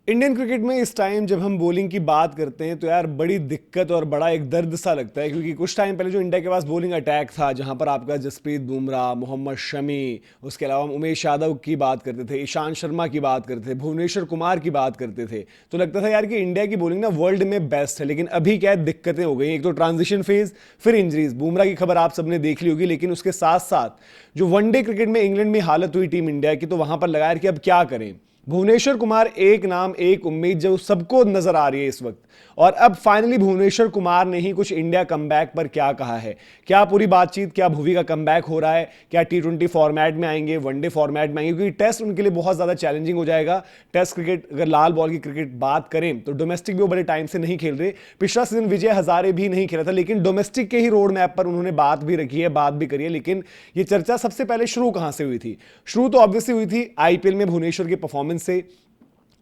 Indian cricket में इस time जब हम बॉलिंग की बात करते हैं तो यार बड़ी दिक्कत और बड़ा एक दर्द सा लगता है, क्योंकि कुछ टाइम पहले जो इंडिया के पास बॉलिंग अटैक था, जहां पर आपका जसप्रीत बुमराह, मोहम्मद शमी, उसके अलावा हम उमेश यादव की बात करते थे, ईशांत शर्मा की बात करते थे, भुवनेश्वर कुमार की बात करते थे, तो लगता था यार कि इंडिया की बॉलिंग ना वर्ल्ड में बेस्ट है। लेकिन अभी क्या है, दिक्कतें हो गई। एक तो ट्रांजिशन फेज, फिर इंजरीज। बुमराह की खबर आप सबने देख ली होगी, लेकिन उसके साथ साथ जो वनडे क्रिकेट में इंग्लैंड में हालत हुई टीम इंडिया की, तो वहां पर लगाया कि अब क्या करें। भुवनेश्वर कुमार एक नाम, एक उम्मीद जो सबको नजर आ रही है इस वक्त। और अब फाइनली भुवनेश्वर कुमार ने ही कुछ इंडिया कमबैक पर क्या कहा है। क्या पूरी बातचीत, क्या भुवी का कमबैक हो रहा है, क्या T20 फॉर्मेट में आएंगे, वनडे फॉर्मेट में आएंगे, क्योंकि टेस्ट उनके लिए बहुत ज्यादा चैलेंजिंग हो जाएगा। टेस्ट क्रिकेट, अगर लाल बॉल की क्रिकेट बात करें तो डोमेस्टिक भी वो बड़े टाइम से नहीं खेल रहे। पिछला सीजन विजय हजारे भी नहीं खेला था, लेकिन डोमेस्टिक के ही रोड मैप पर उन्होंने बात भी रखी है, बात भी करी है। लेकिन ये चर्चा सबसे पहले शुरू कहां से हुई थी? शुरू तो ऑब्वियसली हुई थी आईपीएल में भुवनेश्वर के परफॉर्मेंस से।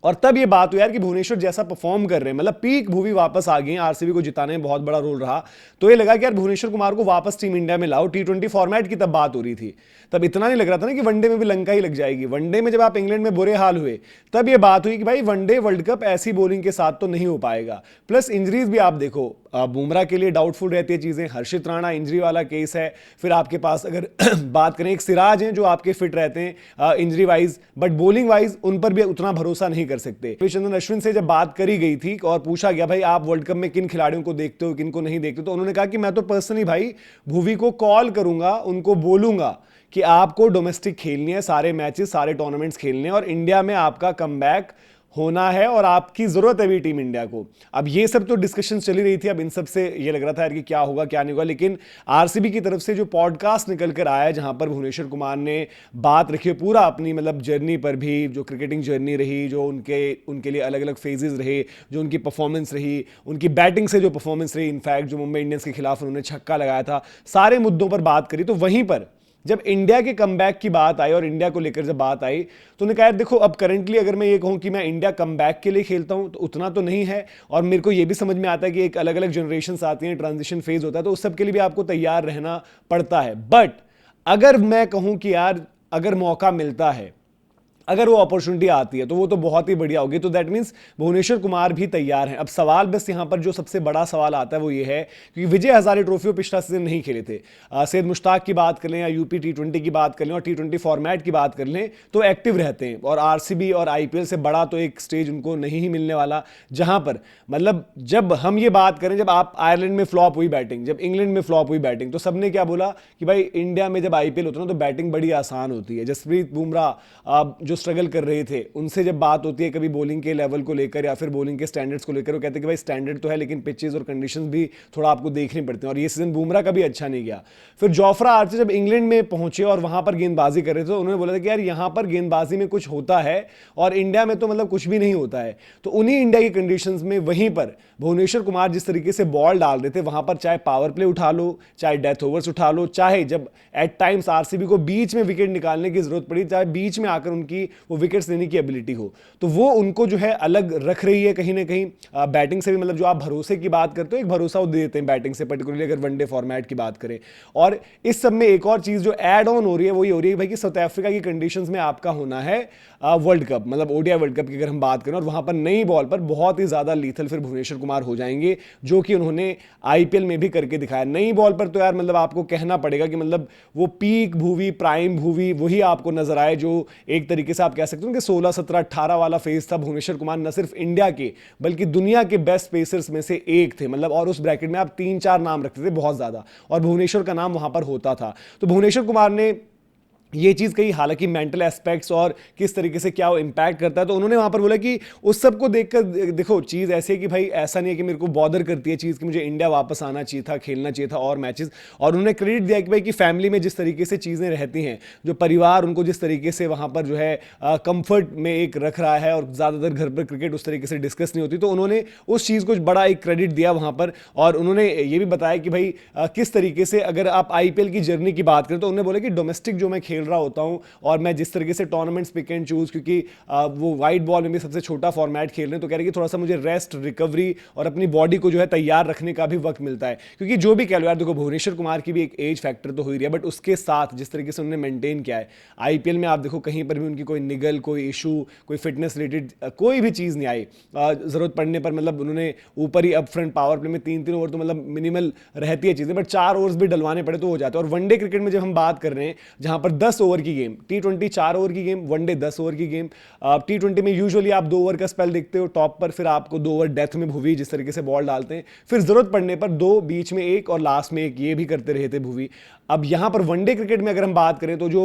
और तब ये बात हुई यार कि भुवनेश्वर जैसा परफॉर्म कर रहे हैं, मतलब पीक भुवी वापस आ गई हैं, आरसीबी को जिताने में बहुत बड़ा रोल रहा। तो ये लगा कि यार भुवनेश्वर कुमार को वापस टीम इंडिया में लाओ। T20 फॉर्मेट की तब बात हो रही थी। तब इतना नहीं लग रहा था ना कि वनडे में भी लंका ही लग जाएगी। वनडे में जब आप इंग्लैंड में बुरे हाल हुए, तब ये बात हुई कि भाई वनडे वर्ल्ड कप ऐसी बॉलिंग के साथ तो नहीं हो पाएगा। प्लस इंजरीज भी आप देखो, बुमराह के लिए डाउटफुल रहती है चीजें। हर्षित राणा इंजरी वाला केस है। फिर आपके पास अगर बात करें, एक सिराज हैं जो आपके फिट रहते हैं injury wise, but bowling wise उन पर भी उतना भरोसा नहीं कर सकते। रविचंद्रन अश्विन से जब बात करी गई थी और पूछा गया भाई आप वर्ल्ड कप में किन खिलाड़ियों को देखते हो, किन को नहीं देखते, तो उन्होंने कहा कि मैं तो पर्सनली भाई भुवी को कॉल करूंगा, उनको बोलूंगा कि आपको डोमेस्टिक खेलनी है, सारे मैचेस, सारे टूर्नामेंट्स खेलने हैं और इंडिया में आपका कमबैक होना है और आपकी जरूरत है भी टीम इंडिया को। अब ये सब तो डिस्कशन चली रही थी। अब इन सब से ये लग रहा था यार कि क्या होगा क्या नहीं होगा, लेकिन आरसीबी की तरफ से जो पॉडकास्ट निकल कर आया है, जहां पर भुवनेश्वर कुमार ने बात रखी है पूरा अपनी मतलब जर्नी पर भी, जो क्रिकेटिंग जर्नी रही, जो उनके उनके लिए अलग अलग फेजेस रहे, जो उनकी परफॉर्मेंस रही, उनकी बैटिंग से जो परफॉर्मेंस रही, इनफैक्ट जो मुंबई इंडियंस के खिलाफ उन्होंने छक्का लगाया था, सारे मुद्दों पर बात करी। तो वहीं पर जब इंडिया के कमबैक की बात आई और इंडिया को लेकर जब बात आई, तो उन्होंने कहा देखो अब करंटली अगर मैं ये कहूं कि मैं इंडिया कमबैक के लिए खेलता हूं तो उतना तो नहीं है। और मेरे को ये भी समझ में आता है कि एक अलग अलग जनरेशन आती हैं, ट्रांजिशन फेज होता है, तो उस सब के लिए भी आपको तैयार रहना पड़ता है। बट अगर मैं कहूं कि यार अगर मौका मिलता है, अगर वो अपॉर्चुनिटी आती है, तो वो तो बहुत ही बढ़िया होगी। तो दैट मींस भुवनेश्वर कुमार भी तैयार हैं। अब सवाल बस यहां पर जो सबसे बड़ा सवाल आता है वो ये है, क्योंकि विजय हजारे ट्रॉफी वो पिछला सीजन नहीं खेले थे। सैयद मुश्ताक की बात कर लें या यूपी T20 की बात कर लें और T20 फॉर्मेट की बात कर लें, तो एक्टिव रहते हैं। और आरसीबी और आईपीएल से बड़ा तो एक स्टेज उनको नहीं ही मिलने वाला, जहां पर मतलब जब हम ये बात करें, जब आप आयरलैंड में फ्लॉप हुई बैटिंग, जब इंग्लैंड में फ्लॉप हुई बैटिंग, तो सबने क्या बोला कि भाई इंडिया में जब आईपीएल होता है तो बैटिंग बड़ी आसान होती है। जसप्रीत बुमराह जो स्ट्रगल कर रहे थे, उनसे जब बात होती है कभी बॉलिंग के लेवल को लेकर या फिर बॉलिंग के स्टैंडर्ड्स को लेकर, वो कहते हैं कि भाई स्टैंडर्ड तो है लेकिन पिचेस और कंडीशंस भी थोड़ा आपको देखने पड़ते हैं। और ये सीजन बुमराह का भी अच्छा नहीं गया। फिर जोफ्रा आर्चर जब इंग्लैंड में पहुंचे और वहां पर गेंदबाजी कर रहे थे, तो उन्होंने बोला था कि यार यहां पर गेंदबाजी में कुछ होता है और इंडिया में तो मतलब कुछ भी नहीं होता है। तो उन्हीं इंडिया की कंडीशंस में वहीं पर भुवनेश्वर कुमार जिस तरीके से बॉल डाल रहे थे, वहां पर चाहे पावर प्ले उठा लो, चाहे डेथ ओवर्स उठा लो, चाहे जब एट टाइम्स आरसीबी को बीच में विकेट निकालने की जरूरत पड़ी, चाहे बीच में आकर उनकी वो विकेट्स लेने की एबिलिटी हो, तो वो उनको जो है अलग रख रही है कहीं ना कहीं। बैटिंग से भी मतलब जो आप भरोसे की बात करते हो, एक भरोसा वो दे देते हैं बैटिंग से, पर्टिकुलरली अगर वनडे फॉर्मेट की बात करें। और इस सब में एक और चीज जो ऐड ऑन हो रही है वो ये हो रही है भाई कि साउथ अफ्रीका की कंडीशंस में आपका होना है वर्ल्ड कप, मतलब ओडीआई वर्ल्ड कप की अगर हम बात करें, और वहां पर नई बॉल पर बहुत ही ज्यादा लीथल फिर भुवनेश्वर कुमार हो जाएंगे, जो कि उन्होंने आईपीएल में भी करके दिखाया। नई बॉल पर तो यार मतलब आपको कहना पड़ेगा कि मतलब वो पीक भुवी, प्राइम भुवी वही आपको नजर आए, जो एक तरीके से आप कह सकते हो कि 16, 17, 18 वाला फेज था। भुवनेश्वर कुमार न सिर्फ इंडिया के बल्कि दुनिया के बेस्ट पेसर्स में से एक थे, मतलब और उस ब्रैकेट में आप 3-4 नाम रखते थे बहुत ज्यादा, और भुवनेश्वर का नाम वहां पर होता था। तो भुवनेश्वर कुमार ने ये चीज कही, हालांकि मेंटल एस्पेक्ट्स और किस तरीके से क्या वो इंपैक्ट करता है, तो उन्होंने वहां पर बोला कि उस सब को देखकर देखो चीज ऐसी है कि भाई ऐसा नहीं है कि मेरे को बॉदर करती है चीज कि मुझे इंडिया वापस आना चाहिए था, खेलना चाहिए था और मैचेस। और उन्होंने क्रेडिट दिया कि भाई कि फैमिली में जिस तरीके से चीजें रहती हैं, जो परिवार उनको जिस तरीके से वहां पर जो है कंफर्ट में एक रख रहा है, और ज्यादातर घर पर क्रिकेट उस तरीके से डिस्कस नहीं होती, तो उन्होंने उस चीज को बड़ा एक क्रेडिट दिया वहां पर। और उन्होंने ये भी बताया कि भाई किस तरीके से अगर आप आईपीएल की जर्नी की बात करें, तो उन्होंने बोला कि डोमेस्टिक जो मैं खेल खेल रहा होता हूँ और मैं जिस तरीके से टूर्नामेंट्स पिक एंड चूज, क्योंकि वो वाइट बॉल में भी सबसे छोटा फॉर्मेट खेल रहे हैं, तो कह रहे हैं कि थोड़ा सा मुझे रेस्ट, रिकवरी और अपनी बॉडी को जो है तैयार रखने का भी वक्त मिलता है। क्योंकि जो भी कह लो यार, देखो भुवनेश्वर कुमार की भी एक एज फैक्टर तो हो ही रही है, बट उसके साथ जिस तरीके से उन्होंने मेंटेन किया है आईपीएल में, आप देखो कहीं पर भी उनकी कोई निगल, कोई इशू, कोई फिटनेस रिलेटेड कोई भी चीज़ नहीं आई। जरूरत पड़ने पर मतलब उन्होंने ऊपर ही अप फ्रंट पावर प्ले में 3-3 ओवर तो मतलब मिनिमल रहती है चीज़ें, बट 4 ओवर्स भी डलवाने पड़े तो हो जाते हैं। और वनडे क्रिकेट में जब हम बात कर रहे हैं जहां पर 10 ओवर की गेम, T20 4 ओवर की गेम, वनडे 10 ओवर की गेम, T20 में यूजुअली आप 2 ओवर का स्पेल देखते हो टॉप पर, फिर आपको 2 ओवर डेथ में भुवी जिस तरीके से बॉल डालते हैं, फिर जरूरत पड़ने पर 2, बीच में 1 और लास्ट में 1, ये भी करते रहे थे भुवी। अब यहां पर वनडे क्रिकेट में अगर हम बात करें तो जो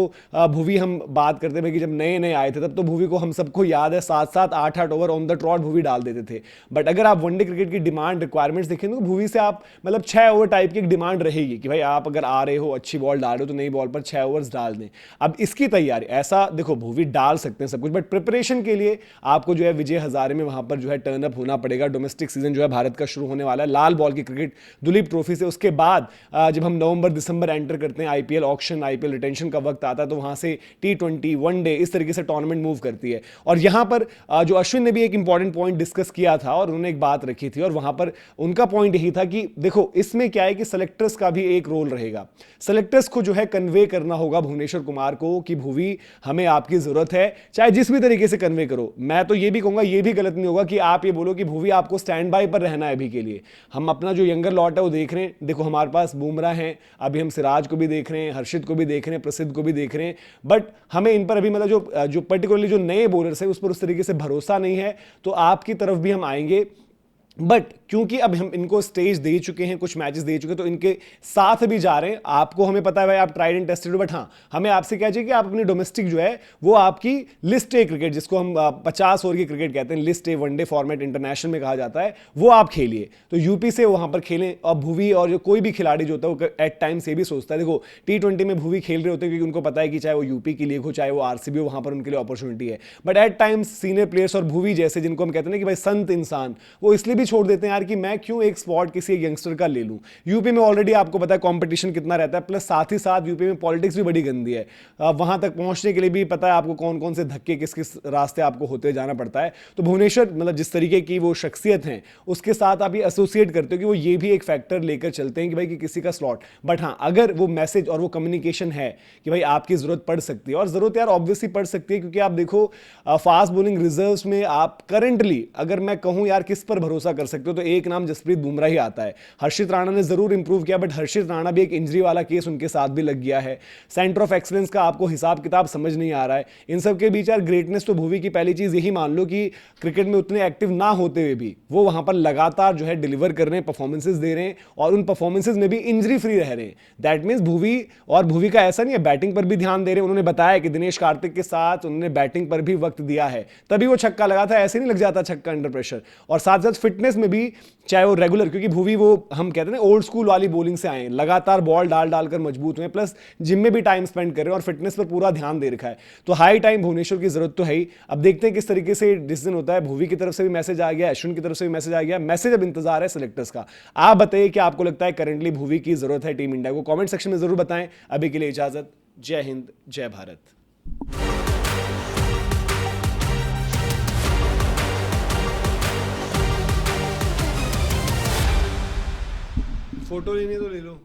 भुवी हम बात करते हैं कि जब नए नए आए थे तब तो भुवी को हम सबको याद है 7-7, 8-8 over on the trout Bhuvi डाल देते थे। बट अगर आप वनडे क्रिकेट की डिमांड रिक्वायरमेंट्स देखें तो भुवी से आप मतलब 6 ओवर टाइप की एक डिमांड रहेगी कि भाई आप अगर आ रहे हो, अच्छी बॉल डाल रहे हो तो नई बॉल पर 6 ओवर्स डाल दें। अब इसकी तैयारी, ऐसा देखो भुवी डाल सकते हैं सब कुछ, बट प्रिपरेशन के लिए आपको जो है विजय हजारे में वहां पर जो है टर्न अप होना पड़ेगा। डोमेस्टिक सीजन जो है भारत का शुरू होने वाला है लाल बॉल की क्रिकेट दुलीप ट्रॉफी से। उसके बाद जब हम नवंबर दिसंबर एंटर करते हैं, आईपीएल ऑक्शन, आईपीएल रिटेंशन का वक्त आता है, तो वहां से T20 वनडे इस तरीके से टूर्नामेंट मूव करती है। और यहां पर जो अश्विन ने भी एक इंपॉर्टेंट पॉइंट डिस्कस किया था और उन्होंने एक बात रखी थी, और वहां पर उनका पॉइंट यही था कि देखो इसमें क्या है कि सेलेक्टर्स का भी एक रोल रहेगा। सेलेक्टर्स को जो है कन्वे करना होगा भुवनेश्वर कुमार को कि भुवी हमें आपकी जरूरत है, चाहे जिस भी तरीके से कन्वे करो। मैं तो ये भी कहूंगा, ये भी गलत नहीं होगा कि आप ये बोलो कि भुवी आपको स्टैंड बाय पर रहना है अभी के लिए। हम अपना जो यंगर लॉट है वो देख रहे हैं, देखो हमारे पास बुमराह हैं, अभी हम सिराज को भी देख रहे हैं, हर्षित को भी देख रहे हैं, प्रसिद्ध को भी देख रहे हैं, बट हमें इन पर अभी मतलब जो पर्टिकुलरली जो नए बॉलर्स हैं उस पर उस तरीके से भरोसा नहीं है। तो आपकी तरफ भी हम आएंगे, बट क्योंकि अब हम इनको स्टेज दे चुके हैं, कुछ मैचेस दे चुके हैं, तो इनके साथ भी जा रहे हैं। आपको हमें पता है भाई आप ट्राइड एंड टेस्टेड हो, बट हाँ हमें आपसे क्या चाहिए कि आप अपनी डोमेस्टिक जो है वो आपकी लिस्ट ए क्रिकेट, जिसको हम 50 ओवर की क्रिकेट कहते हैं, list A one day format international में कहा जाता है, वो आप खेलिए। तो यूपी से वहां पर खेलें। और भुवी और जो कोई भी खिलाड़ी जो होता है वो एट टाइम्स ये भी सोचता है, देखो T20 में भुवी खेल रहे होते हैं क्योंकि उनको पता है कि चाहे वो यूपी की लीग हो, चाहे वो आरसीबी हो, वहां पर उनके लिए अपॉर्चुनिटी है। But at times senior players और भुवी जैसे जिनको हम कहते हैं कि भाई संत इंसान, वो इसलिए भी छोड़ देते हैं कि मैं क्यों एक स्पॉट किसी एक यंगस्टर का ले लूं। यूपी में ऑलरेडी आपको पता है कंपटीशन कितना रहता है, प्लस साथ ही साथ यूपी में पॉलिटिक्स भी बड़ी गंदी है। वहां तक पहुंचने के लिए भी पता है आपको कौन कौन से धक्के किस किस रास्ते आपको होते जाना पड़ता है। तो भुवनेश्वर मतलब जिस तरीके की वो शख्सियत है उसके साथ आप ये एसोसिएट करते हो कि वो ये भी एक फैक्टर लेकर चलते हैं कि भाई कि किसी का स्लॉट। बट हाँ अगर वो मैसेज और वो कम्युनिकेशन है कि भाई आपकी जरूरत पड़ सकती है, और जरूरत यार ऑब्वियसली पड़ सकती है, क्योंकि आप देखो फास्ट बॉलिंग रिजर्व्स में आप करंटली अगर मैं कहूं यार किस पर भरोसा कर सकते हो, तो एक नाम जसप्रीत बुमराह ही आता है। हर्षित राणा ने जरूर इंप्रूव किया, बट हर्षित राणा भी एक इंजरी वाला केस उनके साथ भी लग गया है। सेंटर ऑफ एक्सलेंस का आपको हिसाब किताब समझ नहीं आ रहा है। इन सब के बीच यार ग्रेटनेस तो भुवी की पहली चीज यही मान लो कि क्रिकेट में उतने एक्टिव ना होते हुए भी वो वहां पर लगातार जो है डिलीवर कर रहे हैं, परफॉर्मेंसेस दे रहे हैं, और उन परफॉर्मेंसेस में भी इंजरी फ्री रह रहे हैं। दैट मींस भुवी का ऐसा नहीं है, बैटिंग पर भी ध्यान दे रहे हैं। उन्होंने बताया कि दिनेश कार्तिक के साथ उन्होंने बैटिंग पर भी वक्त दिया है, तभी वो छक्का लगा था, ऐसे नहीं लग जाता छक्का अंडर प्रेशर। और साथ साथ फिटनेस में भी, चाहे वो रेगुलर, क्योंकि भुवी वो हम कहते हैं ना ओल्ड स्कूल वाली बॉलिंग से आए, लगातार बॉल डाल डालकर मजबूत हुए, प्लस जिम में भी टाइम स्पेंड कर रहे हैं और फिटनेस पर पूरा ध्यान दे रखा है। तो हाई टाइम भुवनेश्वर की जरूरत तो है ही। अब देखते हैं किस तरीके से डिसीजन होता है। भुवी की तरफ से भी मैसेज आ गया, अश्विन की तरफ से भी मैसेज आ गया, मैसेज अब इंतजार है सिलेक्टर्स का। आप बताइए कि आपको लगता है करंटली भुवी की जरूरत है टीम इंडिया को? कमेंट सेक्शन में जरूर बताएं। अभी के लिए इजाजत। जय हिंद, जय भारत। फोटो लेनी तो ले लो।